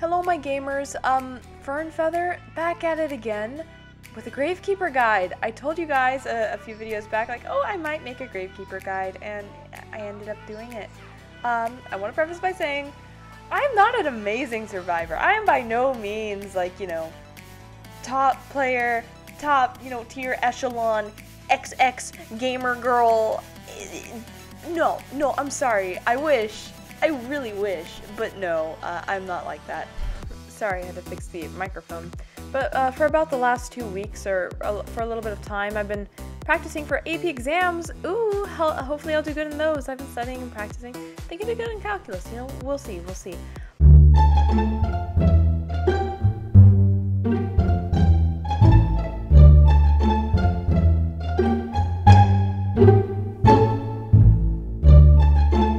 Hello my gamers, FernFeather back at it again with a Gravekeeper guide. I told you guys a few videos back, like, oh, I might make a Gravekeeper guide, and I ended up doing it. I want to preface by saying, I'm not an amazing survivor. I am by no means, like, you know, top player, top, you know, tier echelon, XX gamer girl. No, I'm sorry. I really wish, but no, I'm not like that. Sorry, I had to fix the microphone. But for about the last 2 weeks, or for a little bit of time, I've been practicing for AP exams. Ooh, hopefully I'll do good in those. I've been studying and practicing. I think I'll do good in calculus, you know, we'll see.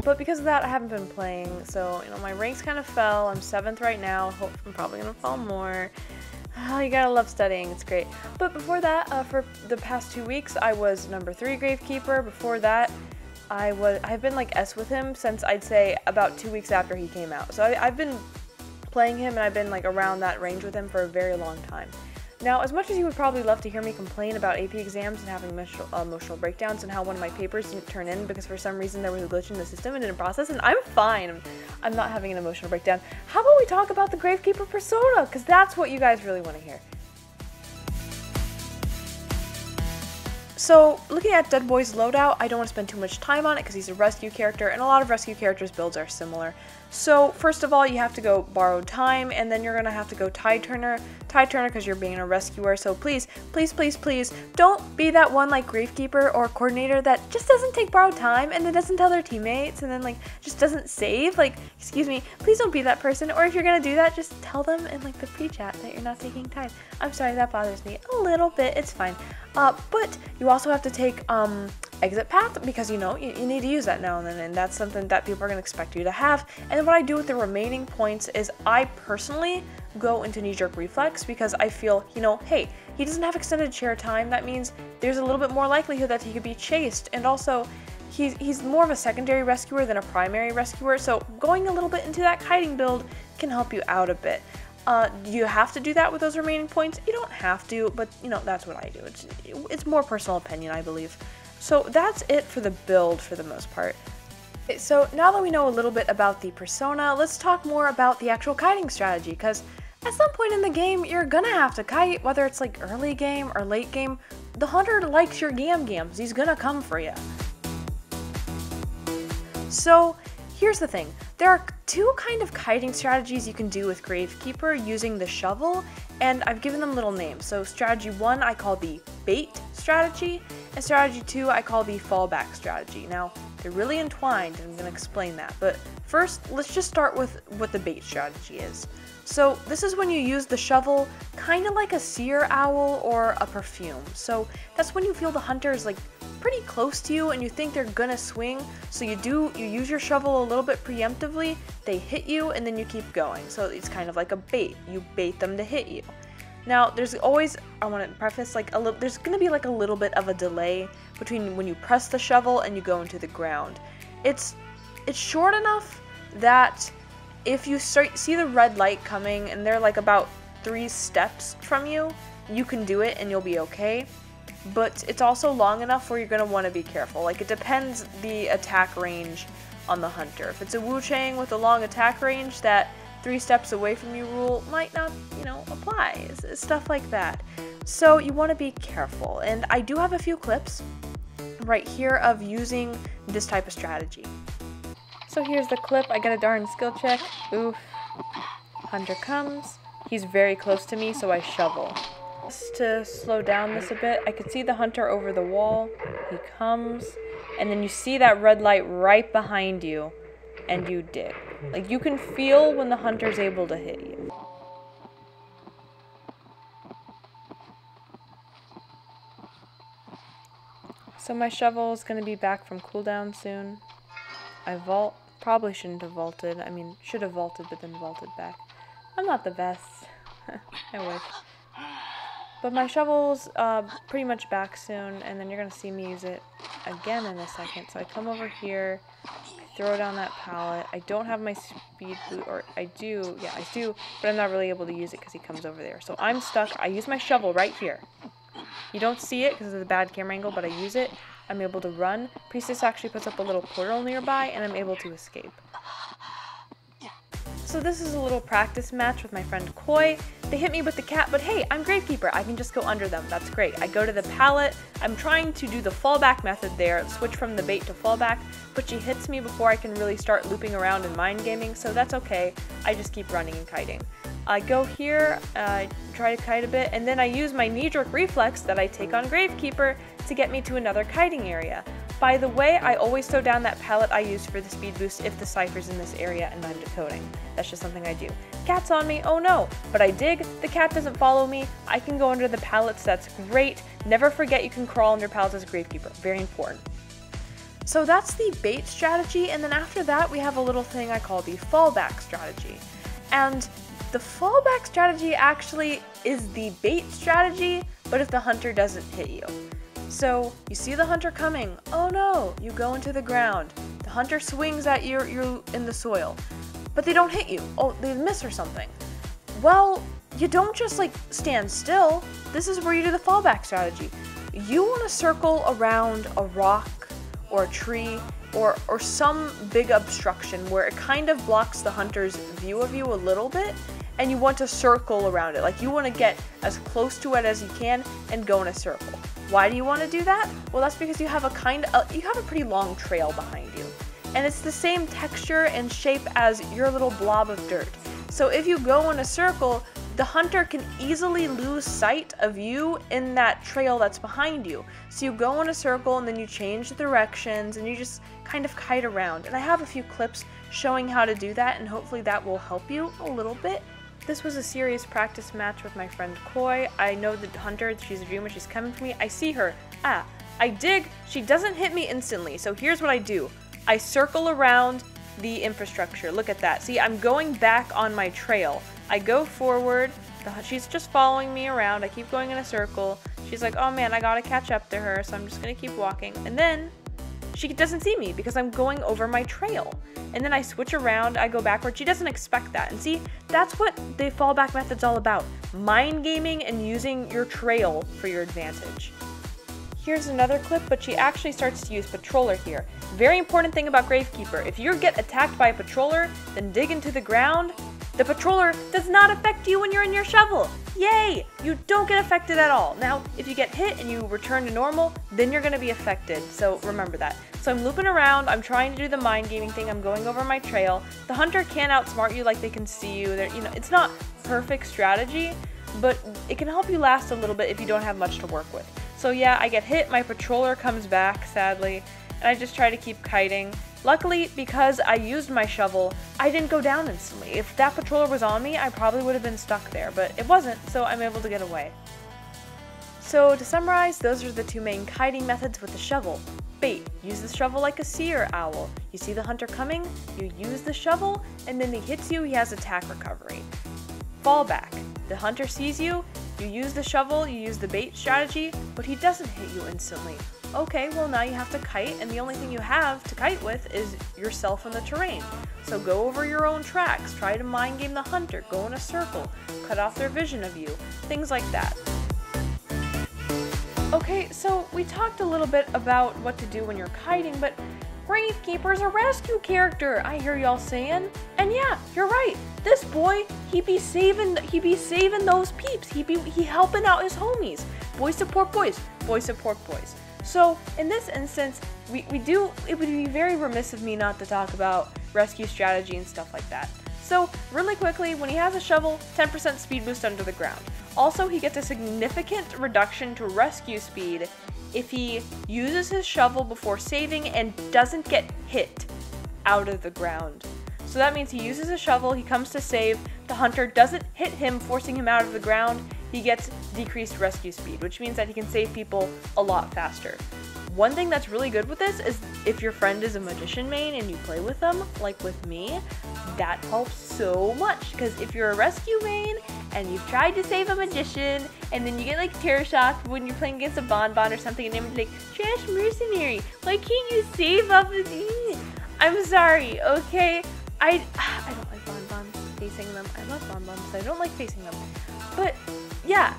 But because of that, I haven't been playing, so, you know, my ranks kind of fell. I'm 7th right now. Hope I'm probably gonna fall more. Oh, you gotta love studying, it's great. But before that, for the past 2 weeks, I was number 3 Gravekeeper. Before that, I've been like S with him since I'd say about 2 weeks after he came out. So I've been playing him, and I've been like around that range with him for a very long time. Now, as much as you would probably love to hear me complain about AP exams and having emotional breakdowns and how one of my papers didn't turn in because for some reason there was a glitch in the system and didn't process, and I'm fine. I'm not having an emotional breakdown. How about we talk about the Gravekeeper persona? Because that's what you guys really want to hear. So, looking at Dead Boy's Loadout, I don't want to spend too much time on it because he's a rescue character, and a lot of rescue characters' builds are similar. So, first of all, you have to go Borrowed Time, and then you're going to have to go Tide Turner because you're being a rescuer. So please, don't be that one like Gravekeeper or Coordinator that just doesn't take Borrowed Time and then doesn't tell their teammates and then like just doesn't save. Like, excuse me, please don't be that person. Or if you're going to do that, just tell them in like the pre-chat that you're not taking time. I'm sorry, that bothers me a little bit. It's fine. But you also have to take exit path because, you know, you need to use that now and then, and that's something that people are going to expect you to have. And then what I do with the remaining points is I personally go into knee-jerk reflex because I feel, you know, hey, he doesn't have extended chair time. That means there's a little bit more likelihood that he could be chased, and also he's more of a secondary rescuer than a primary rescuer, so going a little bit into that kiting build can help you out a bit. Do you have to do that with those remaining points? You don't have to, but, you know, that's what I do. It's more personal opinion, I believe. So that's it for the build for the most part. So now that we know a little bit about the persona, let's talk more about the actual kiting strategy, because at some point in the game, you're gonna have to kite, whether it's like early game or late game. The hunter likes your gams. He's gonna come for you. So here's the thing. There are two kind of kiting strategies you can do with Gravekeeper using the shovel, and I've given them little names. So strategy 1 I call the bait strategy, and strategy 2 I call the fallback strategy. Now, they're really entwined, and I'm going to explain that. But first, let's just start with what the bait strategy is. So this is when you use the shovel kind of like a seer owl or a perfume. So that's when you feel the hunter is like pretty close to you and you think they're gonna swing. So you use your shovel a little bit preemptively, they hit you, and then you keep going. So it's kind of like a bait. You bait them to hit you. Now, there's always, I want to preface, like there's going to be like a little bit of a delay between when you press the shovel and you go into the ground. It's short enough that if you see the red light coming and they're like about 3 steps from you, you can do it and you'll be okay. But it's also long enough where you're going to want to be careful. Like, it depends the attack range on the hunter. If it's a Wu Chang with a long attack range, that 3 steps away from you rule might not, you know, apply. It's stuff like that. So you want to be careful. And I do have a few clips right here of using this type of strategy. So here's the clip. I got a darn skill check. Oof. Hunter comes. He's very close to me, so I shovel. Just to slow down this a bit, I could see the hunter over the wall. He comes, and then you see that red light right behind you, and you dig. Like, you can feel when the hunter's able to hit you. So my shovel is going to be back from cooldown soon. I vault. Probably shouldn't have vaulted. I mean, should have vaulted, but then vaulted back. I'm not the best. I wish. But my shovel's pretty much back soon, and then you're going to see me use it again in a second. So I come over here. I throw down that pallet. I don't have my speed boot, or I do, yeah, I do, but I'm not really able to use it because he comes over there. So I'm stuck. I use my shovel right here. You don't see it because of the bad camera angle, but I use it. I'm able to run. Priestess actually puts up a little portal nearby, and I'm able to escape. So this is a little practice match with my friend Koi. They hit me with the cat, but hey, I'm Gravekeeper. I can just go under them. That's great. I go to the pallet. I'm trying to do the fallback method there, switch from the bait to fallback, but she hits me before I can really start looping around and mind gaming, so that's okay. I just keep running and kiting. I go here, try to kite a bit, and then I use my knee-jerk reflex that I take on Gravekeeper to get me to another kiting area. By the way, I always throw down that pallet I used for the speed boost if the cipher's in this area and I'm decoding. That's just something I do. Cat's on me, oh no, but I dig, the cat doesn't follow me, I can go under the pallets, that's great. Never forget you can crawl under pallets as a Gravekeeper, very important. So that's the bait strategy, and then after that we have a little thing I call the fallback strategy. And the fallback strategy actually is the bait strategy, but if the hunter doesn't hit you. So you see the hunter coming, oh no, you go into the ground. The hunter swings at you, you're in the soil, but they don't hit you. Oh, they miss or something. Well, you don't just like stand still. This is where you do the fallback strategy. You want to circle around a rock or a tree or some big obstruction where it kind of blocks the hunter's view of you a little bit, and you want to circle around it. Like you want to get as close to it as you can and go in a circle. Why do you want to do that? Well, that's because you have a pretty long trail behind you. And it's the same texture and shape as your little blob of dirt. So if you go in a circle, the hunter can easily lose sight of you in that trail that's behind you. So you go in a circle and then you change directions and you just kind of kite around. And I have a few clips showing how to do that, and hopefully that will help you a little bit. This was a serious practice match with my friend Koi. I know the hunter, she's a dreamer, she's coming for me. I see her. I dig. She doesn't hit me instantly, so here's what I do. I circle around the infrastructure. Look at that. See, I'm going back on my trail. I go forward. She's just following me around. I keep going in a circle. She's like, oh man, I gotta catch up to her, so I'm just gonna keep walking. And then she doesn't see me because I'm going over my trail. And then I switch around, I go backward. She doesn't expect that. And see, that's what the fallback method's all about. Mind gaming and using your trail for your advantage. Here's another clip, but she actually starts to use patroller here. Very important thing about Gravekeeper. If you get attacked by a patroller, then dig into the ground, the patroller does not affect you when you're in your shovel. Yay! You don't get affected at all. Now, if you get hit and you return to normal, then you're gonna be affected, so remember that. So I'm looping around, I'm trying to do the mind gaming thing, I'm going over my trail. The hunter can't outsmart you like they can see you. It's not perfect strategy, but it can help you last a little bit if you don't have much to work with. So yeah, I get hit, my patroller comes back, sadly, and I just try to keep kiting. Luckily, because I used my shovel, I didn't go down instantly. If that patroller was on me, I probably would have been stuck there, but it wasn't, so I'm able to get away. So to summarize, those are the two main kiting methods with the shovel. Bait, use the shovel like a seer owl. You see the hunter coming, you use the shovel, and then he hits you, he has attack recovery. Fallback, the hunter sees you, you use the shovel, you use the bait strategy, but he doesn't hit you instantly. Okay, well now you have to kite, and the only thing you have to kite with is yourself and the terrain. So go over your own tracks, try to mind game the hunter, go in a circle, cut off their vision of you, things like that. Okay, so we talked a little bit about what to do when you're kiting, but Gravekeeper's a rescue character, I hear y'all saying. And yeah, you're right. This boy, he be saving those peeps. He helping out his homies. Boys support boys. Boys support boys. So in this instance, it would be very remiss of me not to talk about rescue strategy and stuff like that. So really quickly, when he has a shovel, 10% speed boost under the ground. Also, he gets a significant reduction to rescue speed if he uses his shovel before saving and doesn't get hit out of the ground. So that means he uses a shovel, he comes to save, the hunter doesn't hit him, forcing him out of the ground, he gets decreased rescue speed, which means that he can save people a lot faster. One thing that's really good with this is if your friend is a magician main and you play with them, like with me, that helps so much, because if you're a rescue main and you've tried to save a magician and then you get like terror shocked when you're playing against a bonbon or something and they're like, trash mercenary, why can't you save up with me? I'm sorry, okay? I don't like bonbons facing them. I love bonbons, I don't like facing them. But yeah,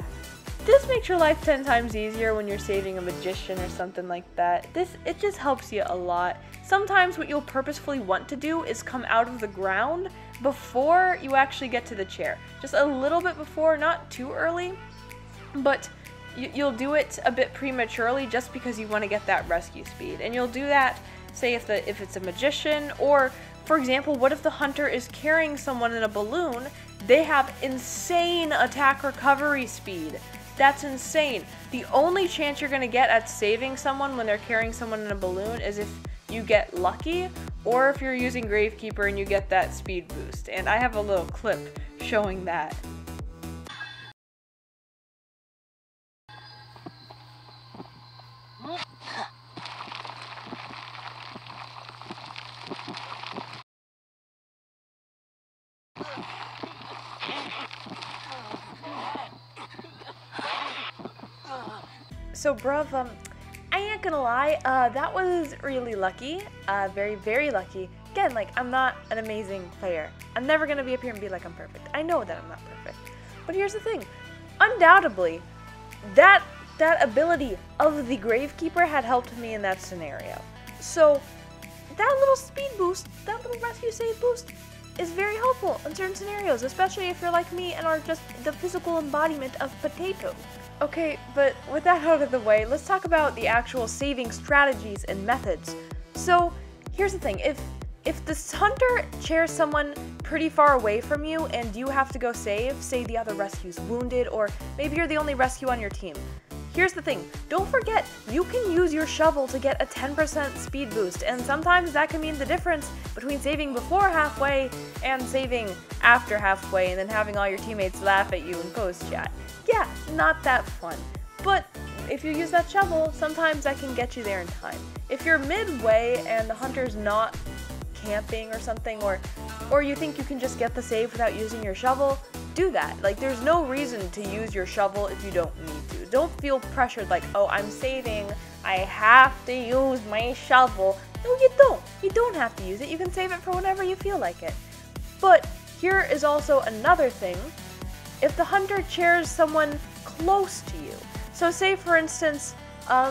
this makes your life 10 times easier when you're saving a magician or something like that. It just helps you a lot. Sometimes what you'll purposefully want to do is come out of the ground before you actually get to the chair. Just a little bit before, not too early, but you'll do it a bit prematurely just because you want to get that rescue speed. And you'll do that, say if it's a magician, or for example, what if the hunter is carrying someone in a balloon? They have insane attack recovery speed. That's insane. The only chance you're going to get at saving someone when they're carrying someone in a balloon is if you get lucky, or if you're using Gravekeeper and you get that speed boost. And I have a little clip showing that. So bruv, I ain't gonna lie, that was really lucky, very, very lucky. Again, like, I'm not an amazing player. I'm never gonna be up here and be like I'm perfect. I know that I'm not perfect. But here's the thing, undoubtedly, that ability of the Gravekeeper had helped me in that scenario. So, that little speed boost, that little rescue save boost, is very helpful in certain scenarios, especially if you're like me and are just the physical embodiment of potato. Okay, but with that out of the way, let's talk about the actual saving strategies and methods. So, here's the thing, if the hunter chairs someone pretty far away from you and you have to go save, say the other rescue's wounded, or maybe you're the only rescue on your team. Here's the thing, don't forget, you can use your shovel to get a 10% speed boost, and sometimes that can mean the difference between saving before halfway and saving after halfway and then having all your teammates laugh at you in post-chat. Yeah, not that fun. But if you use that shovel, sometimes that can get you there in time. If you're midway and the hunter's not camping or something, or you think you can just get the save without using your shovel, do that. Like, there's no reason to use your shovel if you don't need to. Don't feel pressured like, oh, I'm saving, I have to use my shovel. No, you don't. You don't have to use it. You can save it for whenever you feel like it. But here is also another thing. If the hunter chairs someone close to you, so say for instance,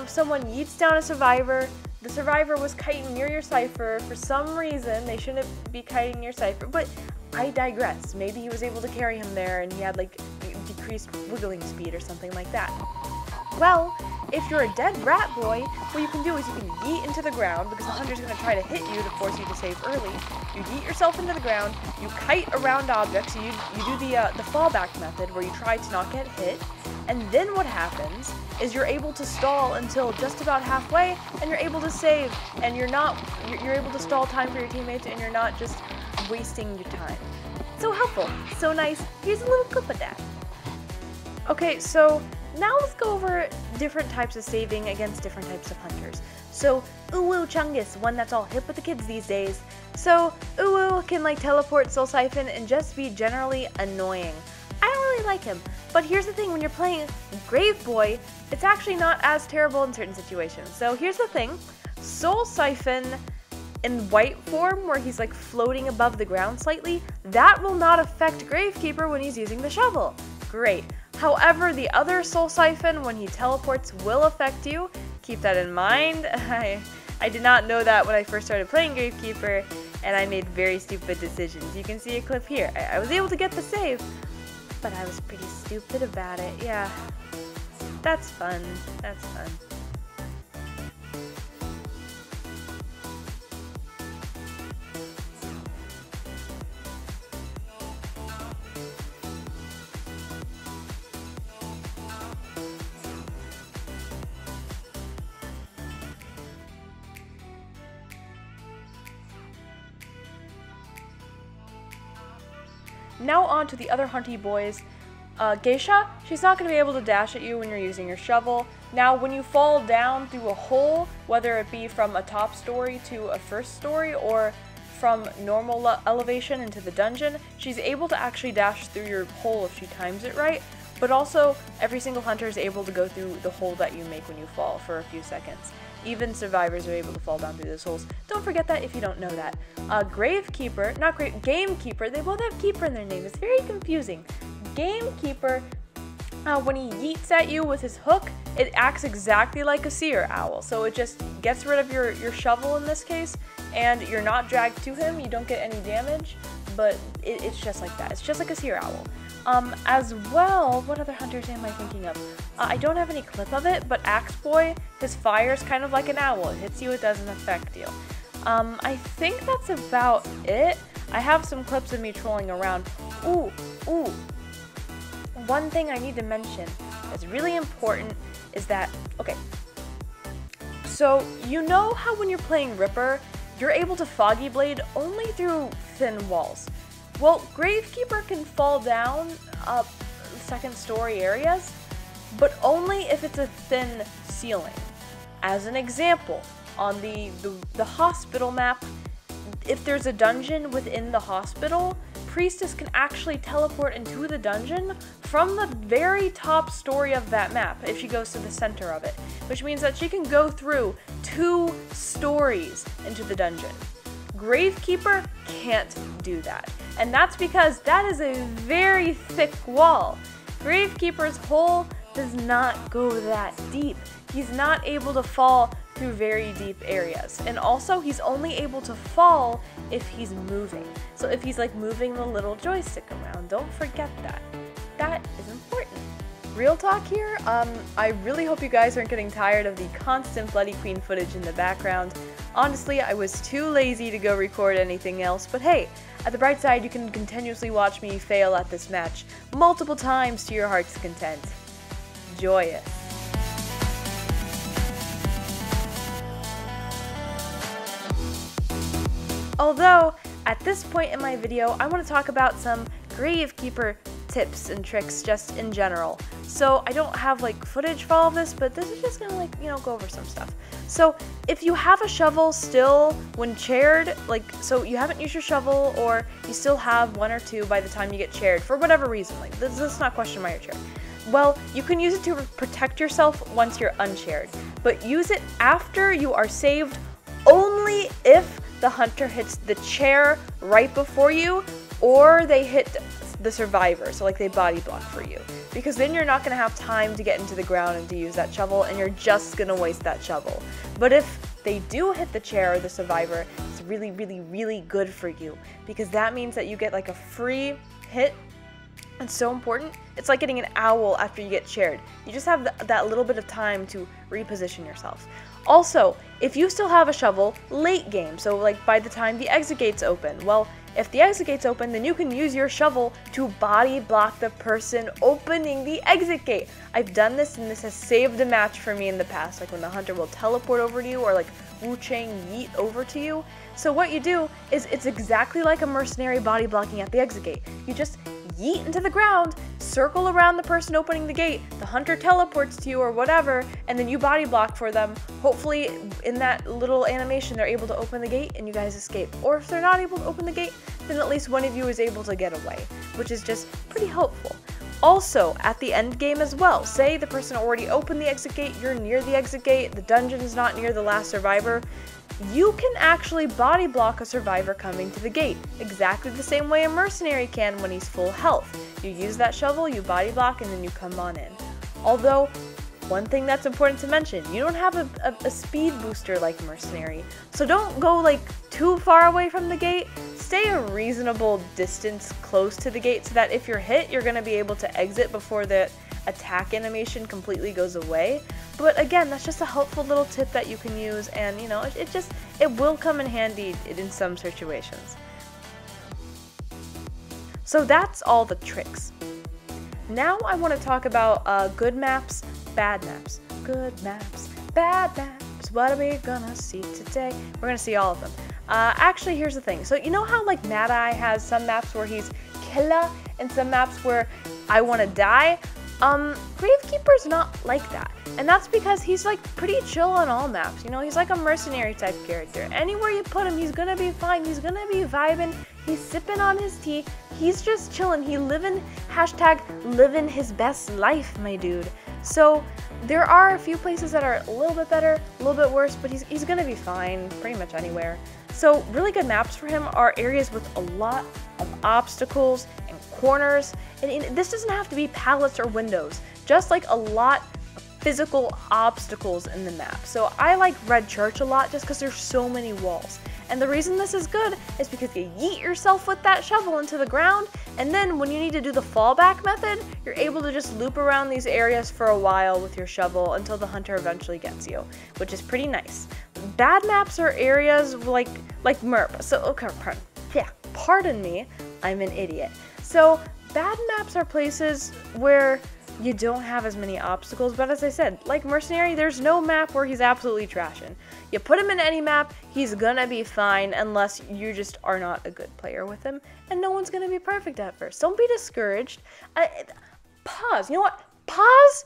someone yeets down a survivor, the survivor was kiting near your cipher, for some reason they shouldn't be kiting your cipher, but I digress. Maybe he was able to carry him there and he had like decreased wiggling speed or something like that. Well, if you're a dead rat boy, what you can do is you can yeet into the ground because the hunter's going to try to hit you to force you to save early. You yeet yourself into the ground, you kite around objects, so you do the fallback method where you try to not get hit, and then what happens is you're able to stall until just about halfway, and you're able to save, and you're able to stall time for your teammates, and you're not just wasting your time. So helpful, so nice. Here's a little clip of that. Okay, so now let's go over different types of saving against different types of hunters. So, Uwu Chungus, one that's all hip with the kids these days. So, Uwu can like teleport Soul Siphon and just be generally annoying. I don't really like him, but here's the thing, when you're playing Grave Boy, it's actually not as terrible in certain situations. So here's the thing, Soul Siphon in white form, where he's like floating above the ground slightly, that will not affect Gravekeeper when he's using the shovel. Great. However, the other Soul Siphon, when he teleports, will affect you. Keep that in mind. I did not know that when I first started playing Gravekeeper, and I made very stupid decisions. You can see a clip here. I was able to get the save, but I was pretty stupid about it. Yeah, that's fun. That's fun. Now on to the other hunty boys. Geisha, she's not going to be able to dash at you when you're using your shovel. Now when you fall down through a hole, whether it be from a top story to a first story or from normal elevation into the dungeon, she's able to actually dash through your hole if she times it right, but also every single hunter is able to go through the hole that you make when you fall for a few seconds. even survivors are able to fall down through those holes. Don't forget that if you don't know that. Gravekeeper, not Gamekeeper, they both have keeper in their name. It's very confusing. Gamekeeper, when he yeets at you with his hook, it acts exactly like a seer owl. So it just gets rid of your shovel in this case, and you're not dragged to him. You don't get any damage, but it's just like that. It's just like a seer owl. As well, what other hunters am I thinking of? I don't have any clip of it, but Axe Boy, his fire is kind of like an owl. It hits you, it doesn't affect you. I think that's about it. I have some clips of me trolling around. Ooh. One thing I need to mention that's really important is that, okay, so you know how when you're playing Ripper, you're able to Foggy Blade only through thin walls. Well, Gravekeeper can fall down up second story areas, but only if it's a thin ceiling. As an example, on the hospital map, if there's a dungeon within the hospital, Priestess can actually teleport into the dungeon from the very top story of that map if she goes to the center of it, which means that she can go through 2 stories into the dungeon. Gravekeeper can't do that, and that's because that is a very thick wall. Gravekeeper's hole does not go that deep. He's not able to fall through very deep areas, and also he's only able to fall if he's moving. So if he's like moving the little joystick around, don't forget that. That is important. Real talk here, I really hope you guys aren't getting tired of the constant Bloody Queen footage in the background. Honestly, I was too lazy to go record anything else, but hey, at the bright side, you can continuously watch me fail at this match multiple times to your heart's content. Joyous. Although, at this point in my video, I want to talk about some Gravekeeper tips and tricks just in general. So I don't have like footage for all of this, but this is just gonna like, go over some stuff. So if you have a shovel still when chaired, like, so you haven't used your shovel or you still have 1 or 2 by the time you get chaired for whatever reason, like let's not question why you're chaired. Well, you can use it to protect yourself once you're unchaired, but use it after you are saved only if the hunter hits the chair right before you or they hit the survivor, so like they body block for you, because then you're not going to have time to get into the ground and to use that shovel, and you're just going to waste that shovel. But if they do hit the chair or the survivor, it's really, really, really good for you, because that means that you get like a free hit. It's so important. It's like getting an owl after you get chaired. You just have that little bit of time to reposition yourself. Also, if you still have a shovel late game, so like by the time the exit gate's open, well, if the exit gate's open, then you can use your shovel to body block the person opening the exit gate. I've done this, and this has saved a match for me in the past, like when the hunter will teleport over to you or like Wu-Chang yeet over to you. So what you do is it's exactly like a mercenary body blocking at the exit gate. You just yeet into the ground, circle around the person opening the gate, the hunter teleports to you or whatever, and then you body block for them. Hopefully in that little animation they're able to open the gate and you guys escape. Or if they're not able to open the gate, then at least one of you is able to get away, which is just pretty helpful. Also, at the end game as well, say the person already opened the exit gate, you're near the exit gate, the dungeon is not near the last survivor, you can actually body block a survivor coming to the gate, exactly the same way a mercenary can when he's full health. You use that shovel, you body block, and then you come on in. Although, one thing that's important to mention, you don't have a speed booster like mercenary, so don't go like too far away from the gate. Stay a reasonable distance close to the gate so that if you're hit, you're going to be able to exit before the attack animation completely goes away. But again, that's just a helpful little tip that you can use, and it will come in handy in some situations. So that's all the tricks. Now I want to talk about good maps, bad maps. Good maps, bad maps, what are we gonna see today? We're gonna see all of them. Actually, here's the thing. So you know how like Mad Eye has some maps where he's killer and some maps where I want to die? Gravekeeper's not like that. And that's because he's like pretty chill on all maps. He's like a mercenary type character. Anywhere you put him, he's gonna be fine. He's gonna be vibing. He's sipping on his tea. He's just chilling. He living his best life, my dude. So There are a few places that are a little bit better, a little bit worse, but he's gonna be fine pretty much anywhere. So really good maps for him are areas with a lot of obstacles and corners, and this doesn't have to be pallets or windows, just like a lot of physical obstacles in the map. So I like Red Church a lot just because there's so many walls. And the reason this is good is because you yeet yourself with that shovel into the ground, and then when you need to do the fallback method, you're able to just loop around these areas for a while with your shovel until the hunter eventually gets you, which is pretty nice. Bad maps are areas like MERP. So, okay, pardon me, I'm an idiot. So, bad maps are places where you don't have as many obstacles, but as I said, like Mercenary, there's no map where he's absolutely trashing. You put him in any map, he's gonna be fine unless you just are not a good player with him, and no one's gonna be perfect at first. Don't be discouraged. Pause. You know what? Pause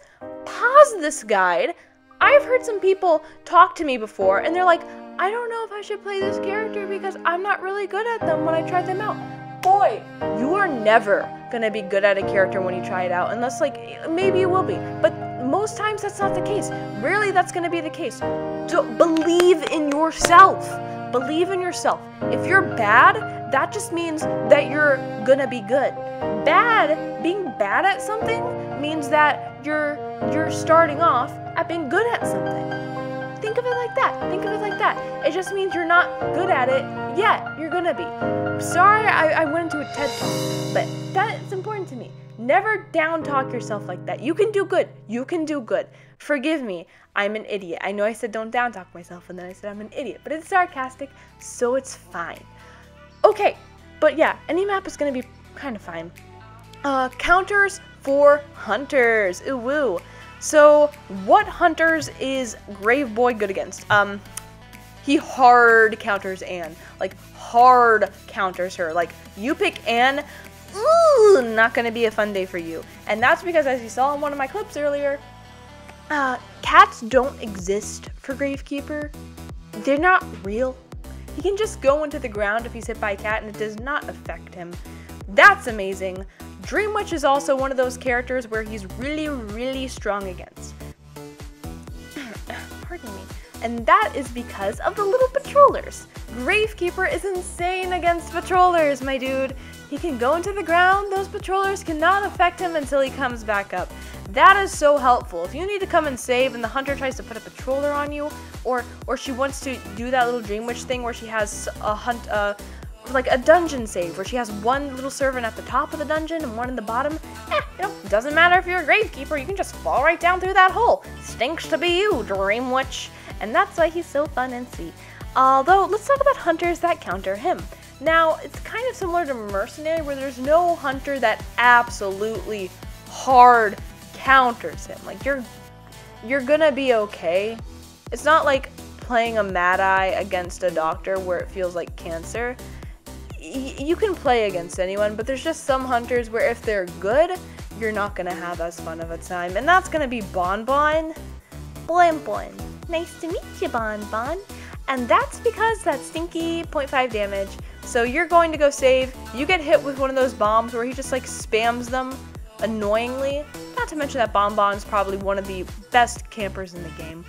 this guide. I've heard some people talk to me before, and they're like, I don't know if I should play this character because I'm not really good at them when I try them out. Boy, you are never gonna be good at a character when you try it out, unless like maybe you will be, but most times that's not the case. Rarely that's gonna be the case. So believe in yourself. Believe in yourself. If you're bad, that just means that you're gonna be good. Being bad at something means that you're starting off at being good at something. Think of it like that. Think of it like that. It just means you're not good at it yet. You're gonna be. Sorry, I went into a TED Talk, but that's important to me. Never down talk yourself like that. You can do good. You can do good. Forgive me. I'm an idiot. I know I said don't down talk myself, and then I said I'm an idiot, but it's sarcastic, so it's fine. Okay, but yeah, any map is gonna be kind of fine. Counters for hunters. Ooh woo. So, what hunters is Grave Boy good against? He hard counters Anne. Like, hard counters her. Like, you pick Anne, ooh, not gonna be a fun day for you. And that's because, as you saw in one of my clips earlier, cats don't exist for Gravekeeper. They're not real. He can just go into the ground if he's hit by a cat, and it does not affect him. That's amazing. Dream Witch is also one of those characters where he's really, really strong against. Pardon me. And that is because of the little patrollers. Gravekeeper is insane against patrollers, my dude. He can go into the ground, those patrollers cannot affect him until he comes back up. That is so helpful. If you need to come and save and the hunter tries to put a patroller on you, or she wants to do that little Dream Witch thing where she has like a dungeon save where she has one little servant at the top of the dungeon and one in the bottom. It doesn't matter if you're a Gravekeeper, you can just fall right down through that hole. Stinks to be you, Dream Witch. And that's why he's so fun and sweet. Although, let's talk about hunters that counter him. Now, it's kind of similar to Mercenary where there's no hunter that absolutely hard counters him. Like, you're gonna be okay. It's not like playing a Mad Eye against a doctor where it feels like cancer. You can play against anyone, but there's just some hunters where if they're good, you're not gonna have as fun of a time. And that's gonna be Bonbon. Bon. Nice to meet you, Bonbon. And that's because that's stinky 0.5 damage. So you're going to go save, you get hit with one of those bombs where he just like spams them annoyingly. Not to mention that Bonbon's probably one of the best campers in the game.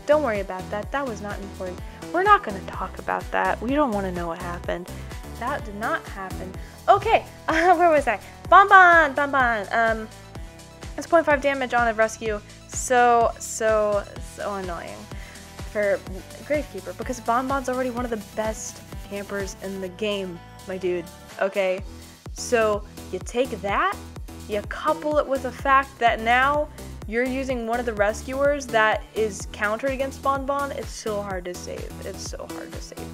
Don't worry about that. That was not important. We're not going to talk about that. We don't want to know what happened. That did not happen. Okay, where was I? Bonbon. It's 0.5 damage on a rescue. So annoying for Gravekeeper because Bonbon's already one of the best campers in the game, my dude. Okay, so you take that, you couple it with the fact that now you're using one of the rescuers that is countered against Bonbon. It's so hard to save. It's so hard to save.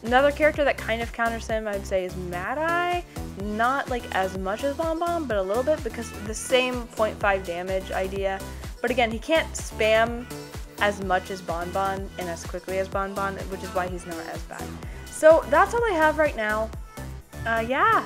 Another character that kind of counters him, I'd say, is Mad Eye. Not like as much as Bonbon, but a little bit because the same 0.5 damage idea. But again, he can't spam as much as Bonbon and as quickly as Bonbon, which is why he's not as bad. So that's all I have right now. Yeah.